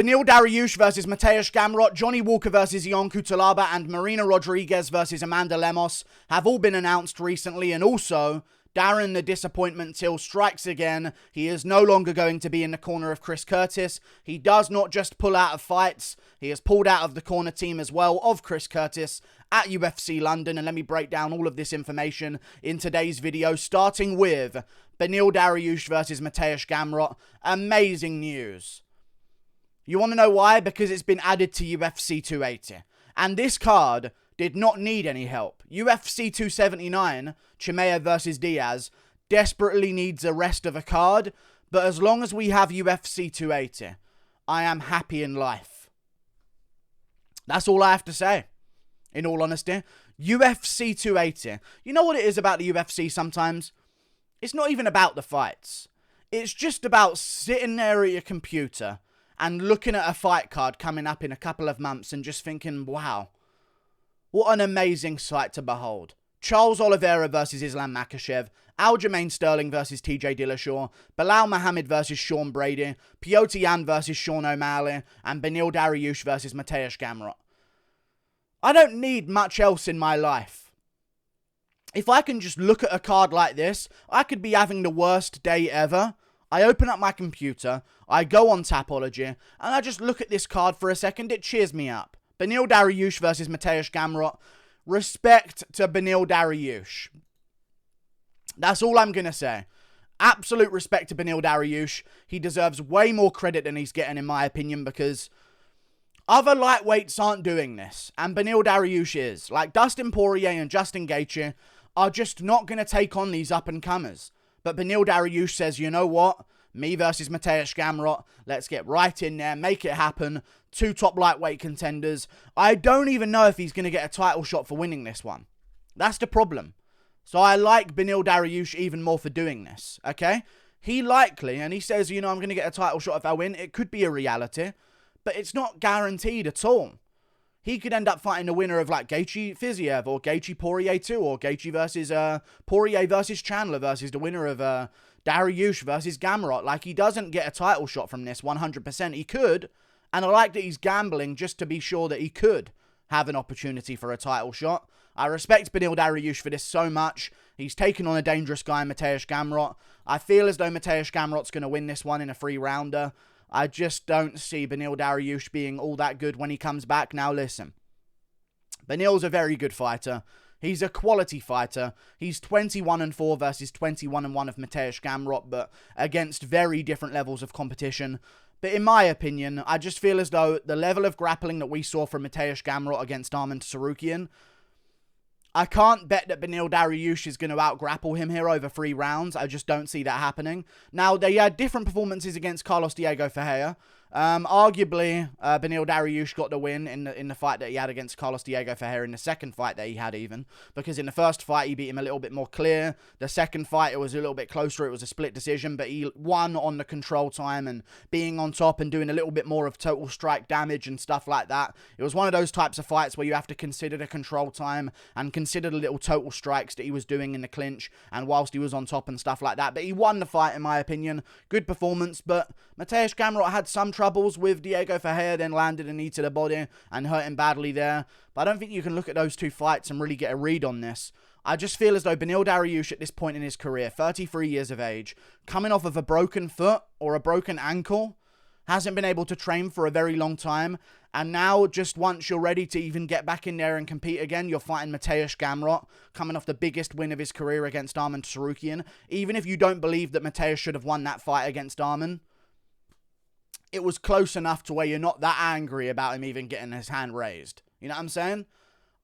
Beneil Dariush versus Mateusz Gamrot, Johnny Walker versus Yon Kutilaba, and Marina Rodriguez versus Amanda Lemos have all been announced recently, and also Darren the Disappointment Till strikes again. He is no longer going to be in the corner of Chris Curtis. He does not just pull out of fights, he has pulled out of the corner team as well of Chris Curtis at UFC London. And let me break down all of this information in today's video, starting with Beneil Dariush versus Mateusz Gamrot. Amazing news. You want to know why? Because it's been added to UFC 280. And this card did not need any help. UFC 279, Chimaev versus Diaz, desperately needs a rest of a card. But as long as we have UFC 280, I am happy in life. That's all I have to say, in all honesty. UFC 280. You know what it is about the UFC sometimes? It's not even about the fights. It's just about sitting there at your computer and looking at a fight card coming up in a couple of months and just thinking, wow, what an amazing sight to behold. Charles Oliveira versus Islam Makhachev, Aljamain Sterling versus TJ Dillashaw, Belal Muhammad versus Sean Brady, Petr Yan versus Sean O'Malley, and Beneil Dariush versus Mateusz Gamrot. I don't need much else in my life. If I can just look at a card like this, I could be having the worst day ever. I open up my computer, I go on Tapology, and I just look at this card for a second. It cheers me up. Beneil Dariush versus Mateusz Gamrot. Respect to Beneil Dariush. That's all I'm going to say. Absolute respect to Beneil Dariush. He deserves way more credit than he's getting, in my opinion, because other lightweights aren't doing this, and Beneil Dariush is. Like, Dustin Poirier and Justin Gaethje are just not going to take on these up-and-comers. But Beneil Dariush says, you know what? Me versus Mateusz Gamrot. Let's get right in there. Make it happen. Two top lightweight contenders. I don't even know if he's going to get a title shot for winning this one. That's the problem. So I like Beneil Dariush even more for doing this. Okay? He likely, and he says, you know, I'm going to get a title shot if I win. It could be a reality. But it's not guaranteed at all. He could end up fighting the winner of like Gaethje Fiziev or Gaethje Poirier 2 or Gaethje versus Poirier versus Chandler versus the winner of Dariush versus Gamrot. Like, he doesn't get a title shot from this 100%. He could, and I like that he's gambling just to be sure that he could have an opportunity for a title shot. I respect Beneil Dariush for this so much. He's taken on a dangerous guy, Mateusz Gamrot. I feel as though Mateusz Gamrot's going to win this one in a 3-rounder. I just don't see Beneil Dariush being all that good when he comes back. Now listen, Beneil's a very good fighter. He's a quality fighter. He's 21-4 versus 21-1 of Mateusz Gamrot, but against very different levels of competition. But in my opinion, I just feel as though the level of grappling that we saw from Mateusz Gamrot against Arman Tsarukyan, I can't bet that Beneil Dariush is going to out-grapple him here over 3 rounds. I just don't see that happening. Now, they had different performances against Carlos Diego Ferreira. Arguably, Beneil Dariush got the win in the fight that he had against Carlos Diego Ferreira, in the second fight that he had even. Because in the first fight, he beat him a little bit more clear. The second fight, it was a little bit closer. It was a split decision, but he won on the control time and being on top and doing a little bit more of total strike damage and stuff like that. It was one of those types of fights where you have to consider the control time and consider the little total strikes that he was doing in the clinch and whilst he was on top and stuff like that. But he won the fight, in my opinion. Good performance, but Mateusz Gamrot had some troubles with Diego Ferreira, then landed a knee to the body and hurt him badly there. But I don't think you can look at those two fights and really get a read on this. I just feel as though Beneil Dariush at this point in his career, 33 years of age, coming off of a broken foot or a broken ankle, hasn't been able to train for a very long time, and now just once you're ready to even get back in there and compete again, you're fighting Mateusz Gamrot, coming off the biggest win of his career against Arman Tsarukyan. Even if you don't believe that Mateusz should have won that fight against Arman, it was close enough to where you're not that angry about him even getting his hand raised. You know what I'm saying?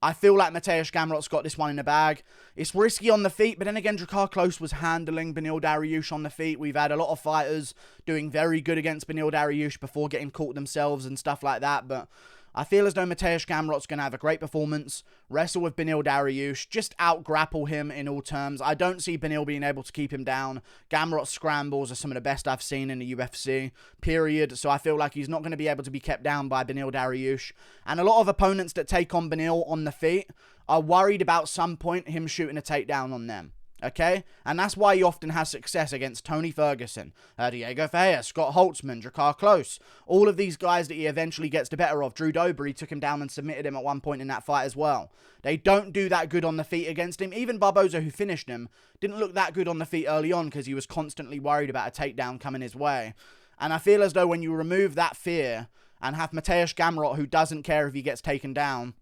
I feel like Mateusz Gamrot's got this one in the bag. It's risky on the feet, but then again, Drakkar Klose was handling Beneil Dariush on the feet. We've had a lot of fighters doing very good against Beneil Dariush before getting caught themselves and stuff like that, but I feel as though Mateusz Gamrot's going to have a great performance, wrestle with Beneil Dariush, just out-grapple him in all terms. I don't see Beneil being able to keep him down. Gamrot's scrambles are some of the best I've seen in the UFC, period. So I feel like he's not going to be able to be kept down by Beneil Dariush. And a lot of opponents that take on Beneil on the feet are worried about some point him shooting a takedown on them. Okay? And that's why he often has success against Tony Ferguson, Diego Ferreira, Scott Holtzman, Drakkar Klose. All of these guys that he eventually gets the better of. Drew Dober, he took him down and submitted him at one point in that fight as well. They don't do that good on the feet against him. Even Barboza, who finished him, didn't look that good on the feet early on because he was constantly worried about a takedown coming his way. And I feel as though when you remove that fear and have Mateusz Gamrot, who doesn't care if he gets taken down,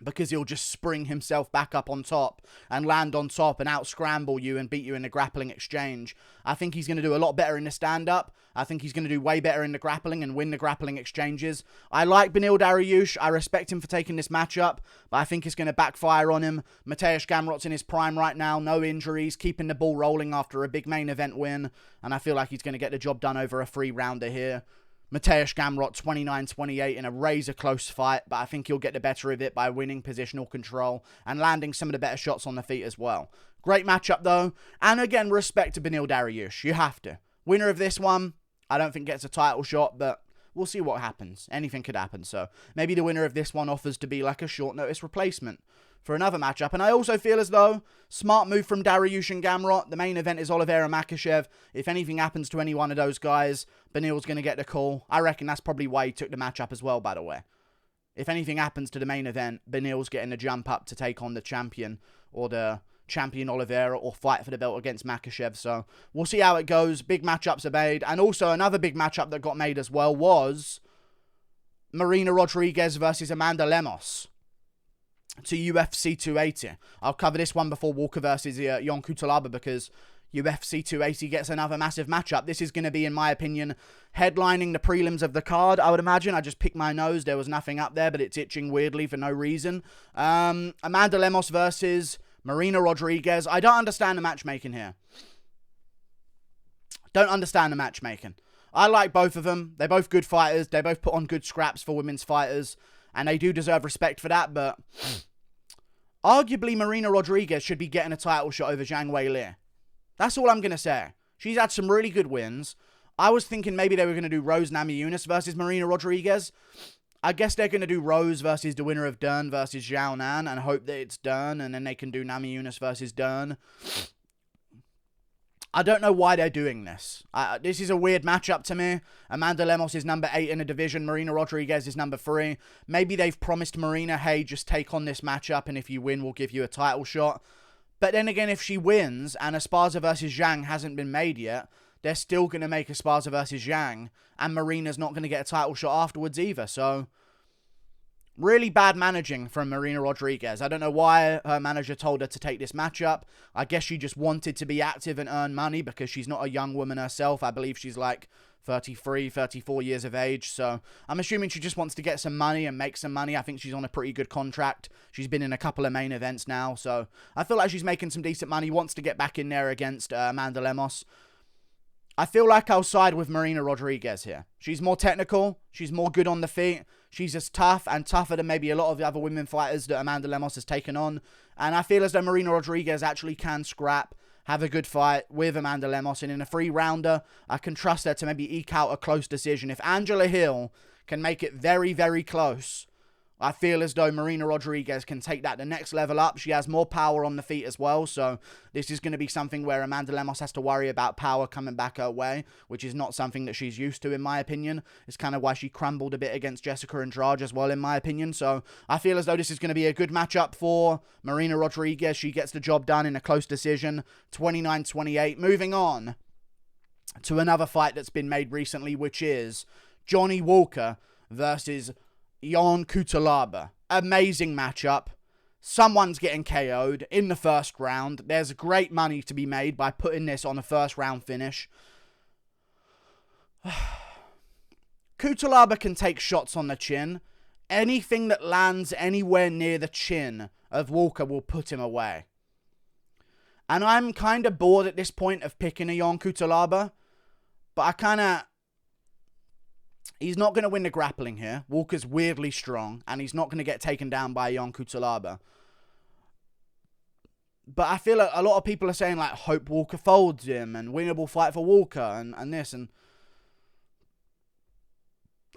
because he'll just spring himself back up on top and land on top and out-scramble you and beat you in a grappling exchange. I think he's going to do a lot better in the stand-up. I think he's going to do way better in the grappling and win the grappling exchanges. I like Beneil Dariush. I respect him for taking this matchup, but I think it's going to backfire on him. Mateusz Gamrot's in his prime right now. No injuries, keeping the ball rolling after a big main event win, and I feel like he's going to get the job done over a 3-rounder here. Mateusz Gamrot 29-28 in a razor-close fight, but I think he'll get the better of it by winning positional control and landing some of the better shots on the feet as well. Great matchup, though. And again, respect to Beneil Dariush. You have to. Winner of this one, I don't think gets a title shot, but we'll see what happens. Anything could happen, so maybe the winner of this one offers to be like a short-notice replacement for another matchup. And I also feel as though, smart move from Dariush and Gamrot. The main event is Oliveira Makhachev. If anything happens to any one of those guys, Beneil's going to get the call. I reckon that's probably why he took the matchup as well, by the way. If anything happens to the main event, Beneil's getting the jump up to take on the champion, or the champion Oliveira, or fight for the belt against Makhachev. So we'll see how it goes. Big matchups are made. And also another big matchup that got made as well was Marina Rodriguez versus Amanda Lemos to UFC 280. I'll cover this one before Walker versus Yon Kutilaba, because UFC 280 gets another massive matchup. This is going to be, in my opinion, headlining the prelims of the card, I would imagine. I just picked my nose. There was nothing up there, but it's itching weirdly for no reason. Amanda Lemos versus Marina Rodriguez. I don't understand the matchmaking here. Don't understand the matchmaking. I like both of them. They're both good fighters. They both put on good scraps for women's fighters, and they do deserve respect for that, but arguably Marina Rodriguez should be getting a title shot over Zhang Weili. That's all I'm going to say. She's had some really good wins. I was thinking maybe they were going to do Rose Namajunas versus Marina Rodriguez. I guess they're going to do Rose versus the winner of Darren versus Zhao Nan and hope that it's Darren, and then they can do Namajunas versus Darren. I don't know why they're doing this. This is a weird matchup to me. Amanda Lemos is number 8 in the division. Marina Rodriguez is number 3. Maybe they've promised Marina, hey, just take on this matchup, and if you win, we'll give you a title shot. But then again, if she wins, and Esparza versus Zhang hasn't been made yet, they're still going to make Esparza versus Zhang, and Marina's not going to get a title shot afterwards either. So, really bad managing from Marina Rodriguez. I don't know why her manager told her to take this matchup. I guess she just wanted to be active and earn money because she's not a young woman herself. I believe she's like 33, 34 years of age. So I'm assuming she just wants to get some money and make some money. I think she's on a pretty good contract. She's been in a couple of main events now. So I feel like she's making some decent money. Wants to get back in there against Amanda Lemos. I feel like I'll side with Marina Rodriguez here. She's more technical. She's more good on the feet. She's as tough and tougher than maybe a lot of the other women fighters that Amanda Lemos has taken on. And I feel as though Marina Rodriguez actually can scrap, have a good fight with Amanda Lemos. And in a 3-rounder, I can trust her to maybe eke out a close decision. If Angela Hill can make it very, very close, I feel as though Marina Rodriguez can take that the next level up. She has more power on the feet as well, so this is going to be something where Amanda Lemos has to worry about power coming back her way, which is not something that she's used to, in my opinion. It's kind of why she crumbled a bit against Jessica Andrade as well, in my opinion. So I feel as though this is going to be a good matchup for Marina Rodriguez. She gets the job done in a close decision, 29-28. Moving on to another fight that's been made recently, which is Johnny Walker versus Yon Kutilaba. Amazing matchup. Someone's getting KO'd in the first round. There's great money to be made by putting this on a first round finish. Kutilaba can take shots on the chin. Anything that lands anywhere near the chin of Walker will put him away. And I'm kind of bored at this point of picking a Ion Cutelaba, but he's not going to win the grappling here. Walker's weirdly strong, and he's not going to get taken down by Ion Cutelaba. But I feel like a lot of people are saying, like, hope Walker folds him, and winnable fight for Walker, and this, and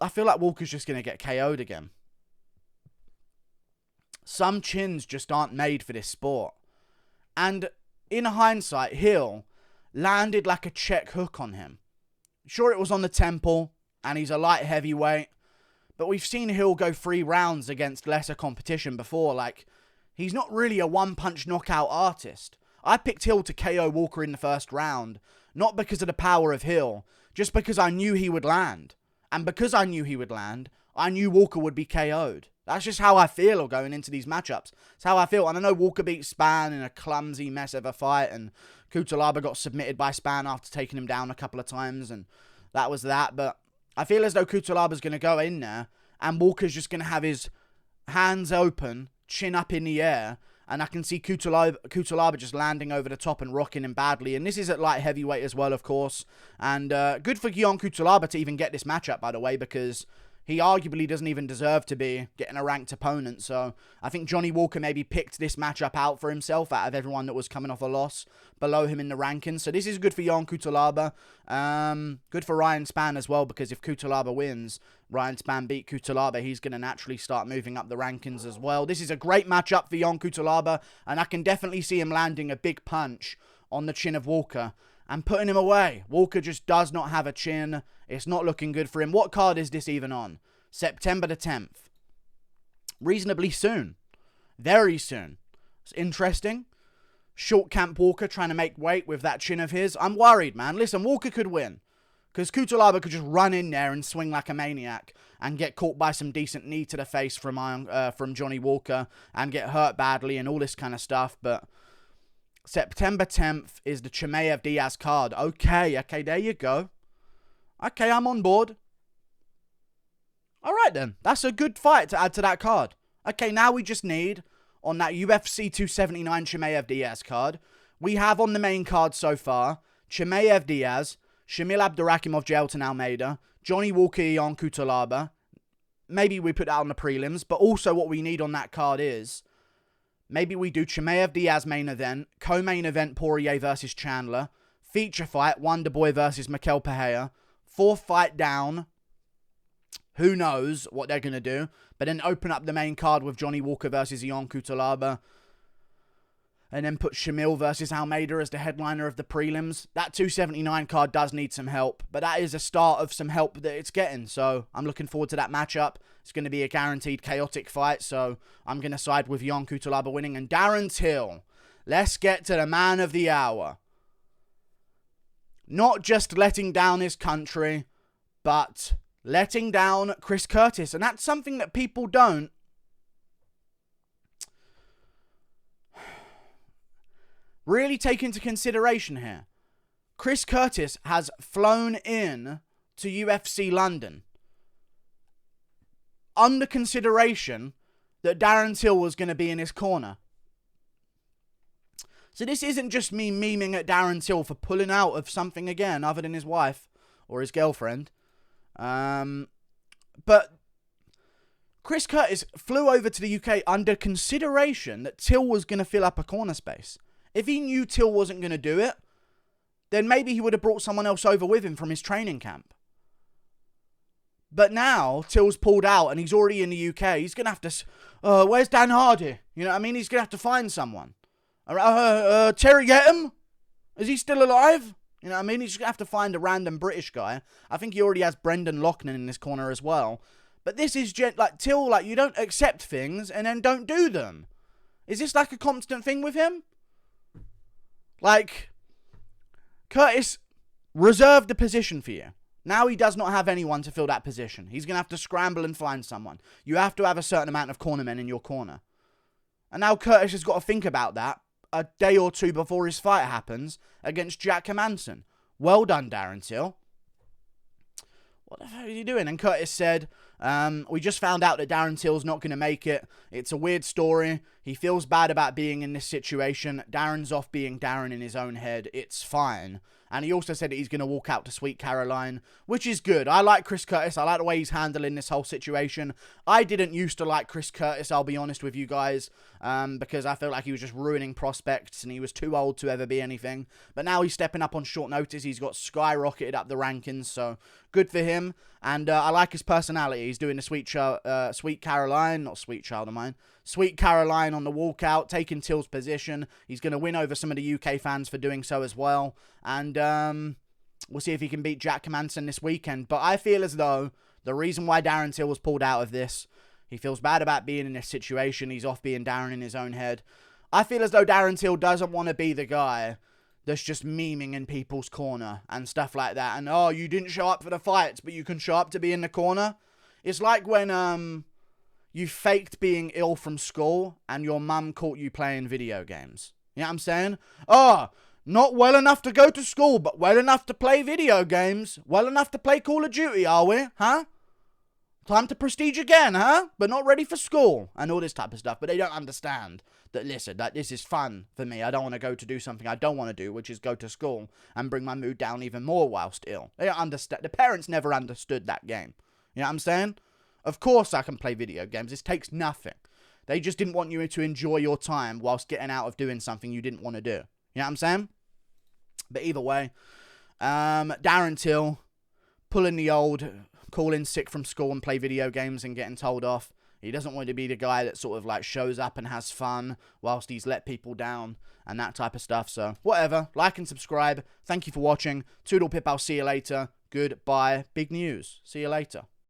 I feel like Walker's just going to get KO'd again. Some chins just aren't made for this sport. And in hindsight, Hill landed like a check hook on him. Sure, it was on the temple, and he's a light heavyweight, but we've seen Hill go 3 rounds against lesser competition before. Like, he's not really a one-punch knockout artist. I picked Hill to KO Walker in the first round, not because of the power of Hill, just because I knew he would land. And because I knew he would land, I knew Walker would be KO'd. That's just how I feel going into these matchups. It's how I feel. And I know Walker beat Spann in a clumsy mess of a fight, and Cutelaba got submitted by Spann after taking him down a couple of times, and that was that. But I feel as though Cutelaba's going to go in there, and Walker's just going to have his hands open, chin up in the air, and I can see Cutelaba just landing over the top and rocking him badly. And this is at light heavyweight as well, of course. And good for Yon Kutilaba to even get this matchup, by the way, because he arguably doesn't even deserve to be getting a ranked opponent. So I think Johnny Walker maybe picked this matchup out for himself out of everyone that was coming off a loss below him in the rankings. So this is good for Yon Kutilaba. Good for Ryan Spann as well, because if Cutelaba wins, Ryan Spann beat Cutelaba, he's going to naturally start moving up the rankings as well. This is a great matchup for Yon Kutilaba, and I can definitely see him landing a big punch on the chin of Walker and putting him away. Walker just does not have a chin. It's not looking good for him. What card is this even on? September the 10th. Reasonably soon. Very soon. It's interesting. Short camp Walker trying to make weight with that chin of his. I'm worried, man. Listen, Walker could win, because Cutelaba could just run in there and swing like a maniac and get caught by some decent knee to the face from Johnny Walker and get hurt badly and all this kind of stuff. But September 10th is the Chimaev Diaz card. Okay, there you go. Okay, I'm on board. All right, then. That's a good fight to add to that card. Okay, now we just need, on that UFC 279 Chimaev Diaz card, we have on the main card so far, Chimaev Diaz, Shamil Abdurakhimov, Jailton Almeida, Johnny Walker, Ion Cutelaba. Maybe we put that on the prelims, but also what we need on that card is, maybe we do Chimaev Diaz main event, co-main event Poirier versus Chandler, feature fight Wonderboy versus Mikel Pereira, 4th fight down. Who knows what they're going to do, but then open up the main card with Johnny Walker versus Ion Cutelaba, and then put Shamil versus Almeida as the headliner of the prelims. That 279 card does need some help, but that is a start of some help that it's getting, so I'm looking forward to that matchup. It's going to be a guaranteed chaotic fight, so I'm going to side with Yon Kutilaba winning. And Darren Till, let's get to the man of the hour. Not just letting down his country, but letting down Chris Curtis, and that's something that people don't really take into consideration here. Chris Curtis has flown in to UFC London under consideration that Darren Till was going to be in his corner. So this isn't just me memeing at Darren Till for pulling out of something again other than his wife or his girlfriend. But Chris Curtis flew over to the UK under consideration that Till was going to fill up a corner space. If he knew Till wasn't going to do it, then maybe he would have brought someone else over with him from his training camp. But now, Till's pulled out and he's already in the UK. He's going to have to... where's Dan Hardy? You know what I mean? He's going to have to find someone. Terry Gettam? Is he still alive? You know what I mean? He's just going to have to find a random British guy. I think he already has Brendan Loughnane in this corner as well. But this is like Till, like, you don't accept things and then don't do them. Is this like a constant thing with him? Like, Curtis reserved the position for you. Now he does not have anyone to fill that position. He's going to have to scramble and find someone. You have to have a certain amount of cornermen in your corner. And now Curtis has got to think about that a day or two before his fight happens against Jack Hermansson. Well done, Darren Till. What the fuck are you doing? And Curtis said, we just found out that Darren Till's not going to make it. It's a weird story. He feels bad about being in this situation. Darren's off being Darren in his own head. It's fine. And he also said that he's going to walk out to Sweet Caroline, which is good. I like Chris Curtis. I like the way he's handling this whole situation. I didn't used to like Chris Curtis, I'll be honest with you guys, because I felt like he was just ruining prospects and he was too old to ever be anything. But now he's stepping up on short notice. He's got skyrocketed up the rankings, so good for him. And I like his personality. He's doing the Sweet Caroline, not Sweet Child of Mine. Sweet Caroline on the walkout, taking Till's position. He's going to win over some of the UK fans for doing so as well. And we'll see if he can beat Jack Hermansson this weekend. But I feel as though the reason why Darren Till was pulled out of this, he feels bad about being in this situation. He's off being Darren in his own head. I feel as though Darren Till doesn't want to be the guy that's just memeing in people's corner and stuff like that. And, oh, you didn't show up for the fights, but you can show up to be in the corner. It's like when you faked being ill from school and your mum caught you playing video games. You know what I'm saying? Oh, not well enough to go to school, but well enough to play video games. Well enough to play Call of Duty, are we? Huh? Time to prestige again, huh? But not ready for school and all this type of stuff. But they don't understand that, listen, that this is fun for me. I don't want to go to do something I don't want to do, which is go to school and bring my mood down even more whilst ill. They don't understand. The parents never understood that game. You know what I'm saying? Of course I can play video games. This takes nothing. They just didn't want you to enjoy your time whilst getting out of doing something you didn't want to do. You know what I'm saying? But either way, Darren Till pulling the old calling sick from school and play video games and getting told off. He doesn't want to be the guy that sort of like shows up and has fun whilst he's let people down and that type of stuff. So whatever, like and subscribe. Thank you for watching. Toodle pip, I'll see you later. Goodbye. Big news. See you later.